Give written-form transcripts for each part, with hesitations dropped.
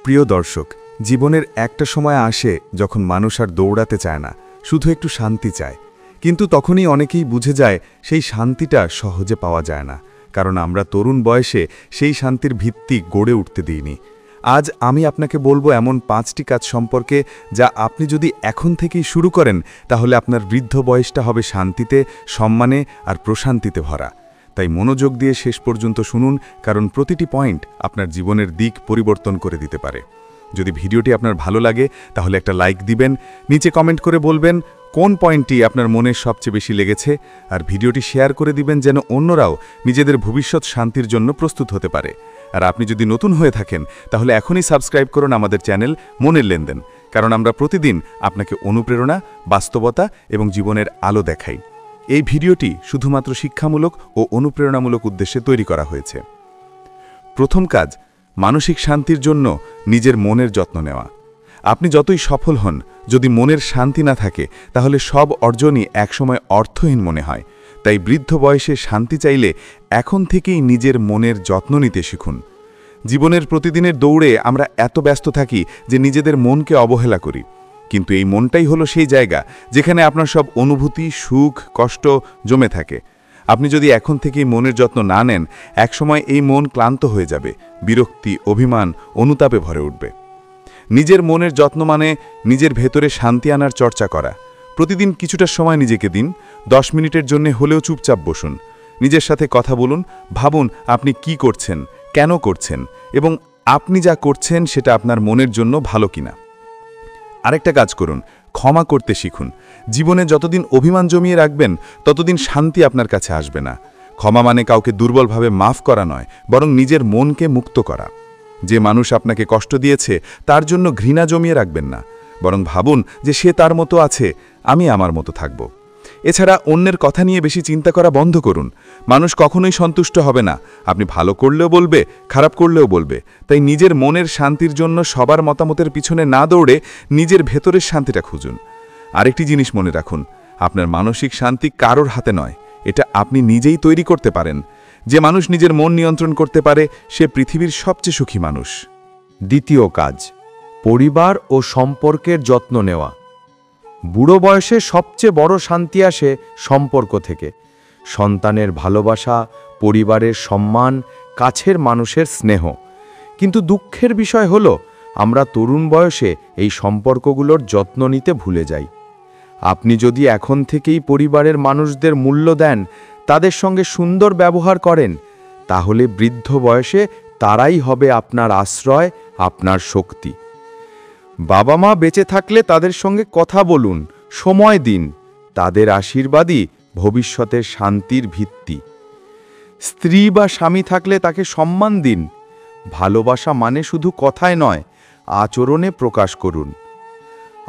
প্রিয় দর্শক, জীবনের একটা সময় আসে যখন মানুষ আর দৌড়াতে চায় না, শুধু একটু শান্তি চায়। কিন্তু তখনই অনেকেই বুঝে যায় সেই শান্তিটা সহজে পাওয়া যায় না, কারণ আমরা তরুণ বয়সে সেই শান্তির ভিত্তি গড়ে উঠতে দিইনি। আজ আমি আপনাকে বলবো এমন 5টি কাজ সম্পর্কে, যা আপনি যদি এখন থেকেই শুরু করেন তাহলে আপনার বৃদ্ধ বয়সটা হবে শান্তিতে, সম্মানে আর প্রশান্তিতে ভরা। তাই মনোযোগ দিয়ে শেষ পর্যন্ত শুনুন, কারণ প্রতিটি পয়েন্ট আপনার জীবনের দিক পরিবর্তন করে দিতে পারে। যদি ভিডিওটি আপনার ভালো লাগে তাহলে একটা লাইক দিবেন, নিচে কমেন্ট করে বলবেন কোন পয়েন্টটি আপনার মনে সবচেয়ে বেশি লেগেছে, আর ভিডিওটি শেয়ার করে দিবেন যেন অন্যরাও নিজেদের ভবিষ্যৎ শান্তির জন্য প্রস্তুত হতে পারে। আর আপনি যদি নতুন হয়ে থাকেন তাহলে এখনই সাবস্ক্রাইব করুন আমাদের চ্যানেল মনের লেনদেন, কারণ আমরা প্রতিদিন আপনাকে অনুপ্রেরণা, বাস্তবতা এবং জীবনের আলো দেখাই। এই ভিডিওটি শুধুমাত্র শিক্ষামূলক ও অনুপ্রেরণামূলক উদ্দেশ্যে তৈরি করা হয়েছে। প্রথম কাজ, মানসিক শান্তির জন্য নিজের মনের যত্ন নেওয়া। আপনি যতই সফল হন, যদি মনের শান্তি না থাকে তাহলে সব অর্জনই একসময় অর্থহীন মনে হয়। তাই বৃদ্ধ বয়সে শান্তি চাইলে এখন থেকেই নিজের মনের যত্ন নিতে শিখুন। জীবনের প্রতিদিনের দৌড়ে আমরা এত ব্যস্ত থাকি যে নিজেদের মনকে অবহেলা করি, কিন্তু এই মনটাই হলো সেই জায়গা যেখানে আপনার সব অনুভূতি, সুখ, কষ্ট জমে থাকে। আপনি যদি এখন থেকেই মনের যত্ন না নেন, একসময় এই মন ক্লান্ত হয়ে যাবে, বিরক্তি, অভিমান, অনুতাপে ভরে উঠবে। নিজের মনের যত্ন মানে নিজের ভেতরে শান্তি আনার চর্চা করা। প্রতিদিন কিছুটা সময় নিজেকে দিন, 10 মিনিটের জন্য হলেও চুপচাপ বসুন। নিজের সাথে কথা বলুন, ভাবুন আপনি কি করছেন, কেন করছেন, এবং আপনি যা করছেন সেটা আপনার মনের জন্য ভালো কিনা। আরেকটা কাজ করুন, ক্ষমা করতে শিখুন। জীবনে যতদিন অভিমান জমিয়ে রাখবেন ততদিন শান্তি আপনার কাছে আসবে না। ক্ষমা মানে কাউকে দুর্বলভাবে মাফ করা নয়, বরং নিজের মনকে মুক্ত করা। যে মানুষ আপনাকে কষ্ট দিয়েছে তার জন্য ঘৃণা জমিয়ে রাখবেন না, বরং ভাবুন যে সে তার মতো আছে, আমি আমার মতো থাকব। এছাড়া অন্যের কথা নিয়ে বেশি চিন্তা করা বন্ধ করুন। মানুষ কখনোই সন্তুষ্ট হবে না। আপনি ভালো করলেও বলবে, খারাপ করলেও বলবে। তাই নিজের মনের শান্তির জন্য সবার মতামতের পিছনে না দৌড়ে নিজের ভেতরের শান্তিটা খুঁজুন। আরেকটি জিনিস মনে রাখুন, আপনার মানসিক শান্তি কারোর হাতে নয়, এটা আপনি নিজেই তৈরি করতে পারেন। যে মানুষ নিজের মন নিয়ন্ত্রণ করতে পারে সে পৃথিবীর সবচেয়ে সুখী মানুষ। দ্বিতীয় কাজ, পরিবার ও সম্পর্কের যত্ন নেওয়া। বুড়ো বয়সে সবচেয়ে বড় শান্তি আসে সম্পর্ক থেকে। সন্তানের ভালোবাসা, পরিবারের সম্মান, কাছের মানুষের স্নেহ। কিন্তু দুঃখের বিষয় হলো আমরা তরুণ বয়সে এই সম্পর্কগুলোর যত্ন নিতে ভুলে যাই। আপনি যদি এখন থেকেই পরিবারের মানুষদের মূল্য দেন, তাদের সঙ্গে সুন্দর ব্যবহার করেন, তাহলে বৃদ্ধ বয়সে তারাই হবে আপনার আশ্রয়, আপনার শক্তি। বাবা মা বেঁচে থাকলে তাদের সঙ্গে কথা বলুন, সময় দিন। তাদের আশীর্বাদই ভবিষ্যতের শান্তির ভিত্তি। স্ত্রী বা স্বামী থাকলে তাকে সম্মান দিন। ভালোবাসা মানে শুধু কথায় নয়, আচরণে প্রকাশ করুন।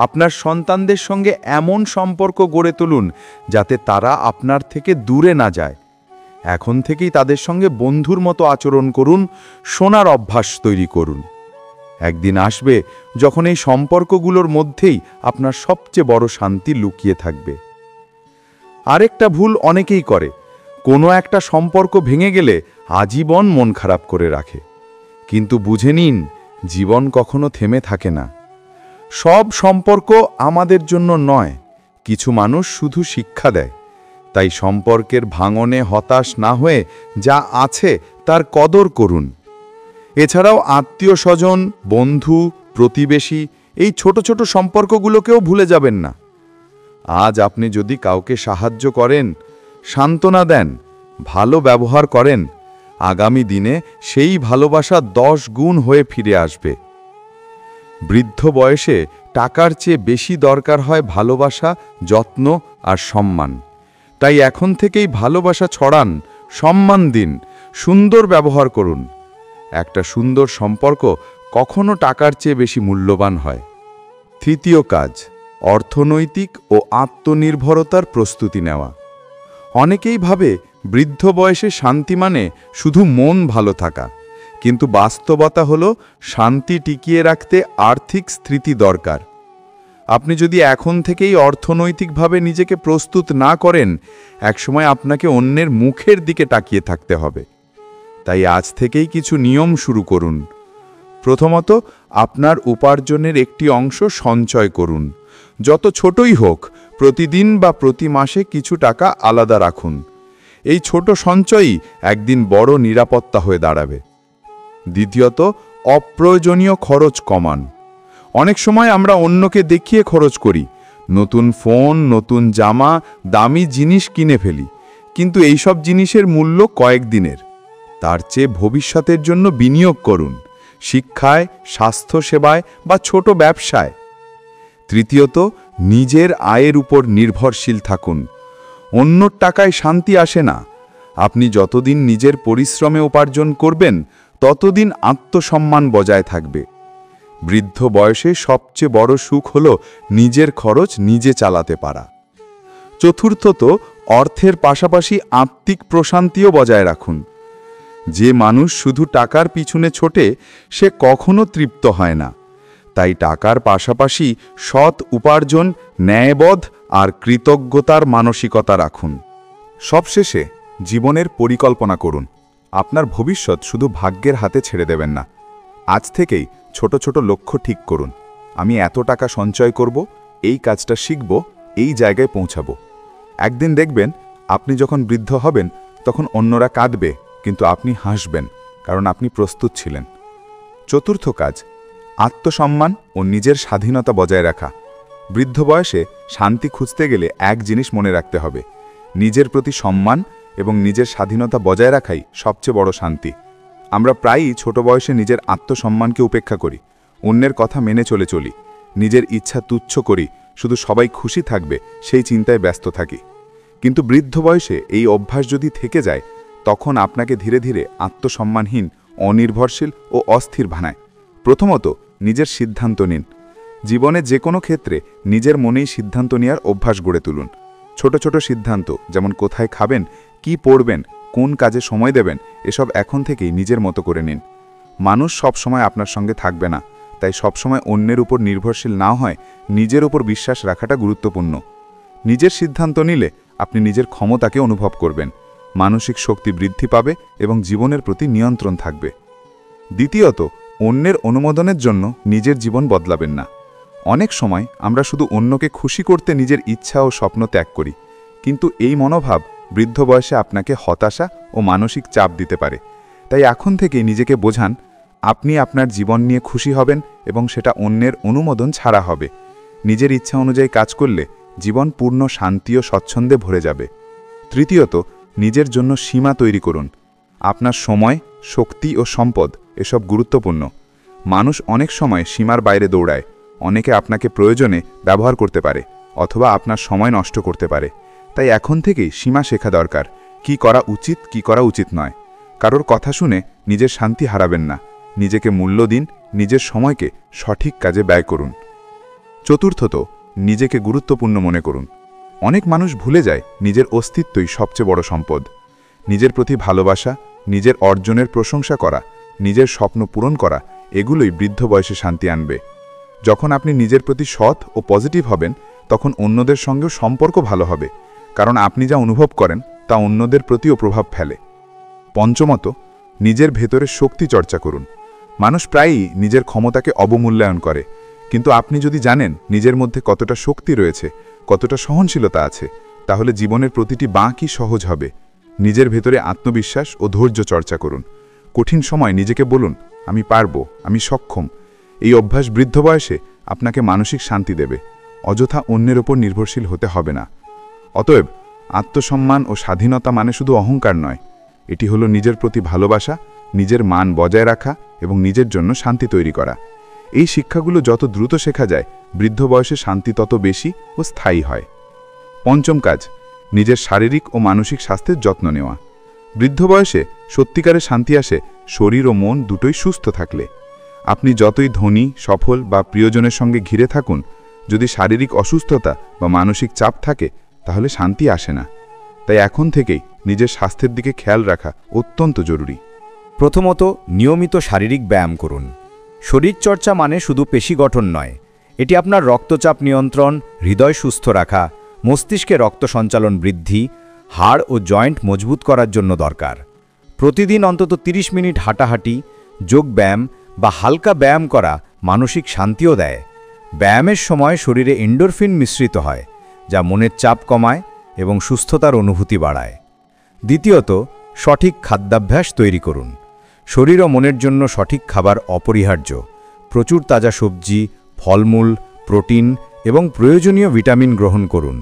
আপনার সন্তানদের সঙ্গে এমন সম্পর্ক গড়ে তুলুন যাতে তারা আপনার থেকে দূরে না যায়। এখন থেকেই তাদের সঙ্গে বন্ধুর মতো আচরণ করুন, শোনার অভ্যাস তৈরি করুন। একদিন আসবে যখন এই সম্পর্কগুলোর মধ্যেই আপনার সবচেয়ে বড় শান্তি লুকিয়ে থাকবে। আরেকটা ভুল অনেকেই করে, কোনো একটা সম্পর্ক ভেঙে গেলে আজীবন মন খারাপ করে রাখে। কিন্তু বুঝে নিন, জীবন কখনো থেমে থাকে না। সব সম্পর্ক আমাদের জন্য নয়, কিছু মানুষ শুধু শিক্ষা দেয়। তাই সম্পর্কের ভাঙনে হতাশ না হয়ে যা আছে তার কদর করুন। এছাড়াও আত্মীয় স্বজন, বন্ধু, প্রতিবেশী, এই ছোট ছোট সম্পর্কগুলোকেও ভুলে যাবেন না। আজ আপনি যদি কাউকে সাহায্য করেন, সান্ত্বনা দেন, ভালো ব্যবহার করেন, আগামী দিনে সেই ভালোবাসা 10 গুণ হয়ে ফিরে আসবে। বৃদ্ধ বয়সে টাকার চেয়ে বেশি দরকার হয় ভালোবাসা, যত্ন আর সম্মান। তাই এখন থেকেই ভালোবাসা ছড়ান, সম্মান দিন, সুন্দর ব্যবহার করুন। একটা সুন্দর সম্পর্ক কখনো টাকার চেয়ে বেশি মূল্যবান হয়। তৃতীয় কাজ, অর্থনৈতিক ও আত্মনির্ভরতার প্রস্তুতি নেওয়া। অনেকেই ভাবে বৃদ্ধ বয়সে শান্তি মানে শুধু মন ভালো থাকা, কিন্তু বাস্তবতা হলো শান্তি টিকিয়ে রাখতে আর্থিক স্থিতি দরকার। আপনি যদি এখন থেকেই অর্থনৈতিকভাবে নিজেকে প্রস্তুত না করেন, একসময় আপনাকে অন্যের মুখের দিকে তাকিয়ে থাকতে হবে। তাই আজ থেকেই কিছু নিয়ম শুরু করুন। প্রথমত, আপনার উপার্জনের একটি অংশ সঞ্চয় করুন। যত ছোটই হোক, প্রতিদিন বা প্রতি মাসে কিছু টাকা আলাদা রাখুন। এই ছোট সঞ্চয়ই একদিন বড় নিরাপত্তা হয়ে দাঁড়াবে। দ্বিতীয়ত, অপ্রয়োজনীয় খরচ কমান। অনেক সময় আমরা অন্যকে দেখিয়ে খরচ করি, নতুন ফোন, নতুন জামা, দামি জিনিস কিনে ফেলি, কিন্তু এইসব জিনিসের মূল্য কয়েকদিনের। তার চেয়ে ভবিষ্যতের জন্য বিনিয়োগ করুন, শিক্ষায়, স্বাস্থ্যসেবায় বা ছোট ব্যবসায়। তৃতীয়ত, নিজের আয়ের উপর নির্ভরশীল থাকুন। অন্যর টাকায় শান্তি আসে না। আপনি যতদিন নিজের পরিশ্রমে উপার্জন করবেন, ততদিন আত্মসম্মান বজায় থাকবে। বৃদ্ধ বয়সে সবচেয়ে বড় সুখ হল নিজের খরচ নিজে চালাতে পারা। চতুর্থত, অর্থের পাশাপাশি আত্মিক প্রশান্তিও বজায় রাখুন। যে মানুষ শুধু টাকার পিছনে ছোটে, সে কখনো তৃপ্ত হয় না। তাই টাকার পাশাপাশি সৎ উপার্জন, ন্যায়বোধ আর কৃতজ্ঞতার মানসিকতা রাখুন। সবশেষে জীবনের পরিকল্পনা করুন। আপনার ভবিষ্যৎ শুধু ভাগ্যের হাতে ছেড়ে দেবেন না। আজ থেকেই ছোট ছোট লক্ষ্য ঠিক করুন। আমি এত টাকা সঞ্চয় করব, এই কাজটা শিখব, এই জায়গায় পৌঁছাবো। একদিন দেখবেন আপনি যখন বৃদ্ধ হবেন, তখন অন্যরা কাঁদবে, কিন্তু আপনি হাসবেন, কারণ আপনি প্রস্তুত ছিলেন। চতুর্থ কাজ, আত্মসম্মান ও নিজের স্বাধীনতা বজায় রাখা। বৃদ্ধ বয়সে শান্তি খুঁজতে গেলে এক জিনিস মনে রাখতে হবে: নিজের প্রতি সম্মান এবং নিজের স্বাধীনতা বজায় রাখাই সবচেয়ে বড় শান্তি। আমরা প্রায়ই ছোট বয়সে নিজের আত্মসম্মানকে উপেক্ষা করি, অন্যের কথা মেনে চলি, নিজের ইচ্ছা তুচ্ছ করি, শুধু সবাই খুশি থাকবে সেই চিন্তায় ব্যস্ত থাকি। কিন্তু বৃদ্ধ বয়সে এই অভ্যাস যদি থেকে যায়, তখন আপনাকে ধীরে ধীরে আত্মসম্মানহীন, অনির্ভরশীল ও অস্থির বানায়। প্রথমত, নিজের সিদ্ধান্ত নিন। জীবনে যে কোনো ক্ষেত্রে নিজের মনেই সিদ্ধান্ত নেওয়ার অভ্যাস গড়ে তুলুন। ছোট ছোট সিদ্ধান্ত, যেমন কোথায় খাবেন, কি পড়বেন, কোন কাজে সময় দেবেন, এসব এখন থেকেই নিজের মতো করে নিন। মানুষ সব সময় আপনার সঙ্গে থাকবে না, তাই সবসময় অন্যের উপর নির্ভরশীল না হয় নিজের উপর বিশ্বাস রাখাটা গুরুত্বপূর্ণ। নিজের সিদ্ধান্ত নিলে আপনি নিজের ক্ষমতাকে অনুভব করবেন, মানসিক শক্তি বৃদ্ধি পাবে এবং জীবনের প্রতি নিয়ন্ত্রণ থাকবে। দ্বিতীয়ত, অন্যের অনুমোদনের জন্য নিজের জীবন বদলাবেন না। অনেক সময় আমরা শুধু অন্যকে খুশি করতে নিজের ইচ্ছা ও স্বপ্ন ত্যাগ করি, কিন্তু এই মনোভাব বৃদ্ধ বয়সে আপনাকে হতাশা ও মানসিক চাপ দিতে পারে। তাই এখন থেকেই নিজেকে বোঝান আপনি আপনার জীবন নিয়ে খুশি হবেন এবং সেটা অন্যের অনুমোদন ছাড়া হবে। নিজের ইচ্ছা অনুযায়ী কাজ করলে জীবন পূর্ণ শান্তি ও স্বচ্ছন্দে ভরে যাবে। তৃতীয়ত, নিজের জন্য সীমা তৈরি করুন। আপনার সময়, শক্তি ও সম্পদ এসব গুরুত্বপূর্ণ। মানুষ অনেক সময় সীমার বাইরে দৌড়ায়। অনেকে আপনাকে প্রয়োজনে ব্যবহার করতে পারে অথবা আপনার সময় নষ্ট করতে পারে। তাই এখন থেকেই সীমা শেখা দরকার, কি করা উচিত, কি করা উচিত নয়। কারোর কথা শুনে নিজের শান্তি হারাবেন না। নিজেকে মূল্য দিন, নিজের সময়কে সঠিক কাজে ব্যয় করুন। চতুর্থত, নিজেকে গুরুত্বপূর্ণ মনে করুন। অনেক মানুষ ভুলে যায় নিজের অস্তিত্বই সবচেয়ে বড় সম্পদ। নিজের প্রতি ভালোবাসা, নিজের অর্জনের প্রশংসা করা, নিজের স্বপ্ন পূরণ করা, এগুলোই বৃদ্ধ বয়সে শান্তি আনবে। যখন আপনি নিজের প্রতি সৎ ও পজিটিভ হবেন, তখন অন্যদের সঙ্গেও সম্পর্ক ভালো হবে, কারণ আপনি যা অনুভব করেন তা অন্যদের প্রতিও প্রভাব ফেলে। পঞ্চমত, নিজের ভেতরে শক্তি চর্চা করুন। মানুষ প্রায়ই নিজের ক্ষমতাকে অবমূল্যায়ন করে, কিন্তু আপনি যদি জানেন নিজের মধ্যে কতটা শক্তি রয়েছে, কতটা সহনশীলতা আছে, তাহলে জীবনের প্রতিটি বাঁকই সহজ হবে। নিজের ভেতরে আত্মবিশ্বাস ও ধৈর্য চর্চা করুন। কঠিন সময় নিজেকে বলুন, আমি পারবো, আমি সক্ষম। এই অভ্যাস বৃদ্ধ বয়সে আপনাকে মানসিক শান্তি দেবে। অযথা অন্যের ওপর নির্ভরশীল হতে হবে না। অতএব আত্মসম্মান ও স্বাধীনতা মানে শুধু অহংকার নয়, এটি হলো নিজের প্রতি ভালোবাসা, নিজের মান বজায় রাখা এবং নিজের জন্য শান্তি তৈরি করা। এই শিক্ষাগুলো যত দ্রুত শেখা যায়, বৃদ্ধ বয়সে শান্তি তত বেশি ও স্থায়ী হয়। পঞ্চম কাজ, নিজের শারীরিক ও মানসিক স্বাস্থ্যের যত্ন নেওয়া। বৃদ্ধ বয়সে সত্যিকারের শান্তি আসে শরীর ও মন দুটোই সুস্থ থাকলে। আপনি যতই ধনী, সফল বা প্রিয়জনের সঙ্গে ঘিরে থাকুন, যদি শারীরিক অসুস্থতা বা মানসিক চাপ থাকে, তাহলে শান্তি আসে না। তাই এখন থেকেই নিজের স্বাস্থ্যের দিকে খেয়াল রাখা অত্যন্ত জরুরি। প্রথমত, নিয়মিত শারীরিক ব্যায়াম করুন। শরীরচর্চা মানে শুধু পেশি গঠন নয়, এটি আপনার রক্তচাপ নিয়ন্ত্রণ, হৃদয় সুস্থ রাখা, মস্তিষ্কে রক্ত সঞ্চালন বৃদ্ধি, হাড় ও জয়েন্ট মজবুত করার জন্য দরকার। প্রতিদিন অন্তত 30 মিনিট হাঁটাহাঁটি, যোগব্যায়াম বা হালকা ব্যায়াম করা মানসিক শান্তিও দেয়। ব্যায়ামের সময় শরীরে এন্ডোরফিন মিশ্রিত হয়, যা মনের চাপ কমায় এবং সুস্থতার অনুভূতি বাড়ায়। দ্বিতীয়ত, সঠিক খাদ্যাভ্যাস তৈরি করুন। শরীর ও মনের জন্য সঠিক খাবার অপরিহার্য। প্রচুর তাজা সবজি, ফলমূল, প্রোটিন এবং প্রয়োজনীয় ভিটামিন গ্রহণ করুন।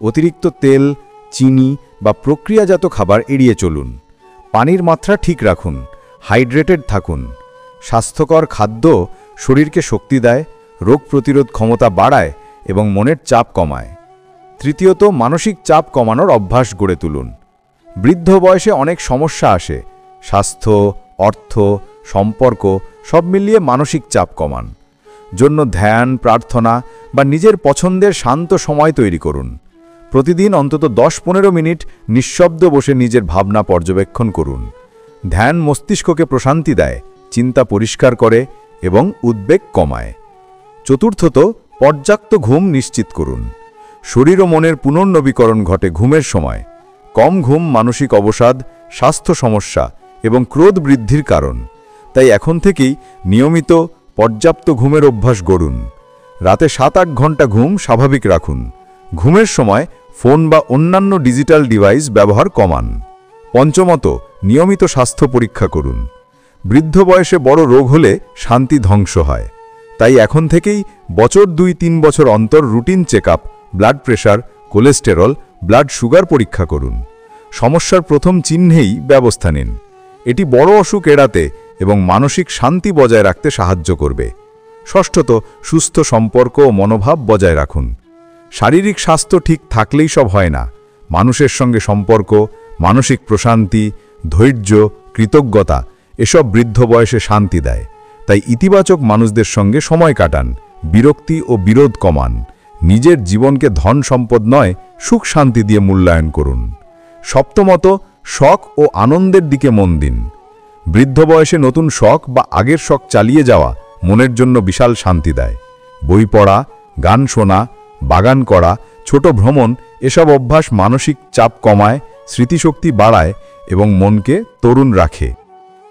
অতিরিক্ত তেল, চিনি বা প্রক্রিয়াজাত খাবার এড়িয়ে চলুন। পানির মাত্রা ঠিক রাখুন, হাইড্রেটেড থাকুন। স্বাস্থ্যকর খাদ্য শরীরকে শক্তি দেয়, রোগ প্রতিরোধ ক্ষমতা বাড়ায় এবং মনের চাপ কমায়। তৃতীয়ত, মানসিক চাপ কমানোর অভ্যাস গড়ে তুলুন। বৃদ্ধ বয়সে অনেক সমস্যা আসে। স্বাস্থ্য, অর্থ, সম্পর্ক সব মিলিয়ে মানসিক চাপ কমান জন্য ধ্যান, প্রার্থনা বা নিজের পছন্দের শান্ত সময় তৈরি করুন। প্রতিদিন অন্তত 10-15 মিনিট নিঃশব্দ বসে নিজের ভাবনা পর্যবেক্ষণ করুন। ধ্যান মস্তিষ্ককে প্রশান্তি দেয়, চিন্তা পরিষ্কার করে এবং উদ্বেগ কমায়। চতুর্থত, পর্যাপ্ত ঘুম নিশ্চিত করুন। শরীর ও মনের পুনর্নবীকরণ ঘটে ঘুমের সময়। কম ঘুম মানসিক অবসাদ, স্বাস্থ্য সমস্যা এবং ক্রোধ বৃদ্ধির কারণ। তাই এখন থেকেই নিয়মিত পর্যাপ্ত ঘুমের অভ্যাস গড়ুন। রাতে 7-8 ঘন্টা ঘুম স্বাভাবিক রাখুন। ঘুমের সময় ফোন বা অন্যান্য ডিজিটাল ডিভাইস ব্যবহার কমান। পঞ্চমত, নিয়মিত স্বাস্থ্য পরীক্ষা করুন। বৃদ্ধ বয়সে বড় রোগ হলে শান্তি ধ্বংস হয়। তাই এখন থেকেই বছর 2-3 বছর অন্তর routine checkup, blood pressure, cholesterol, blood sugar পরীক্ষা করুন। সমস্যার প্রথম চিহ্নেই ব্যবস্থা নিন। এটি বড় অসুখ এড়াতে এবং মানসিক শান্তি বজায় রাখতে সাহায্য করবে। ষষ্ঠত, সুস্থ সম্পর্ক ও মনোভাব বজায় রাখুন। শারীরিক স্বাস্থ্য ঠিক থাকলেই সব হয় না। মানুষের সঙ্গে সম্পর্ক, মানসিক প্রশান্তি, ধৈর্য, কৃতজ্ঞতা এসব বৃদ্ধ বয়সে শান্তি দেয়। তাই ইতিবাচক মানুষদের সঙ্গে সময় কাটান, বিরক্তি ও বিরোধ কমান। নিজের জীবনকে ধন সম্পদ নয়, সুখ শান্তি দিয়ে মূল্যায়ন করুন। সপ্তমত, শখ ও আনন্দের দিকে মন দিন। বৃদ্ধ বয়সে নতুন শখ বা আগের শখ চালিয়ে যাওয়া মনের জন্য বিশাল শান্তি দেয়। বই পড়া, গান শোনা, বাগান করা, ছোট ভ্রমণ এসব অভ্যাস মানসিক চাপ কমায়, স্মৃতিশক্তি বাড়ায় এবং মনকে তরুণ রাখে।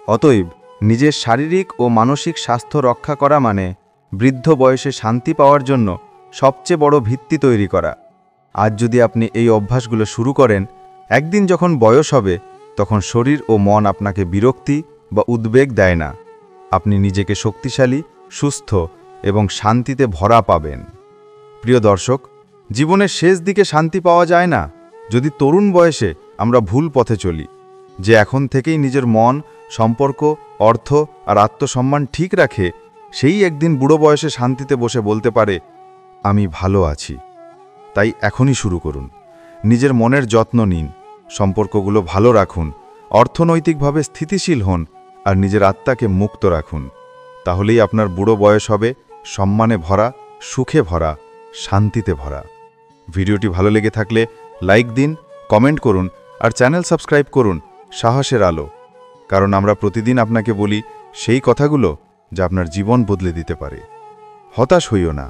অতএব নিজের শারীরিক ও মানসিক স্বাস্থ্য রক্ষা করা মানে বৃদ্ধ বয়সে শান্তি পাওয়ার জন্য সবচেয়ে বড় ভিত্তি তৈরি করা। আজ যদি আপনি এই অভ্যাসগুলো শুরু করেন, একদিন যখন বয়স হবে তখন শরীর ও মন আপনাকে বিরক্তি বা উদ্বেগ দেয় না। আপনি নিজেকে শক্তিশালী, সুস্থ এবং শান্তিতে ভরা পাবেন। প্রিয় দর্শক, জীবনের শেষ দিকে শান্তি পাওয়া যায় না যদি তরুণ বয়সে আমরা ভুল পথে চলি। যে এখন থেকেই নিজের মন, সম্পর্ক, অর্থ আর আত্মসম্মান ঠিক রাখে, সেই একদিন বুড়ো বয়সে শান্তিতে বসে বলতে পারে, আমি ভালো আছি। তাই এখনই শুরু করুন। নিজের মনের যত্ন নিন, সম্পর্কগুলো ভালো রাখুন, অর্থনৈতিকভাবে স্থিতিশীল হন আর নিজের আত্মাকে মুক্ত রাখুন। তাহলেই আপনার বুড়ো বয়স হবে সম্মানে ভরা, সুখে ভরা, শান্তিতে ভরা। ভিডিওটি ভালো লেগে থাকলে লাইক দিন, কমেন্ট করুন আর চ্যানেল সাবস্ক্রাইব করুন সাহসের আলো। কারণ আমরা প্রতিদিন আপনাকে বলি সেই কথাগুলো যা আপনার জীবন বদলে দিতে পারে। হতাশ হইও না।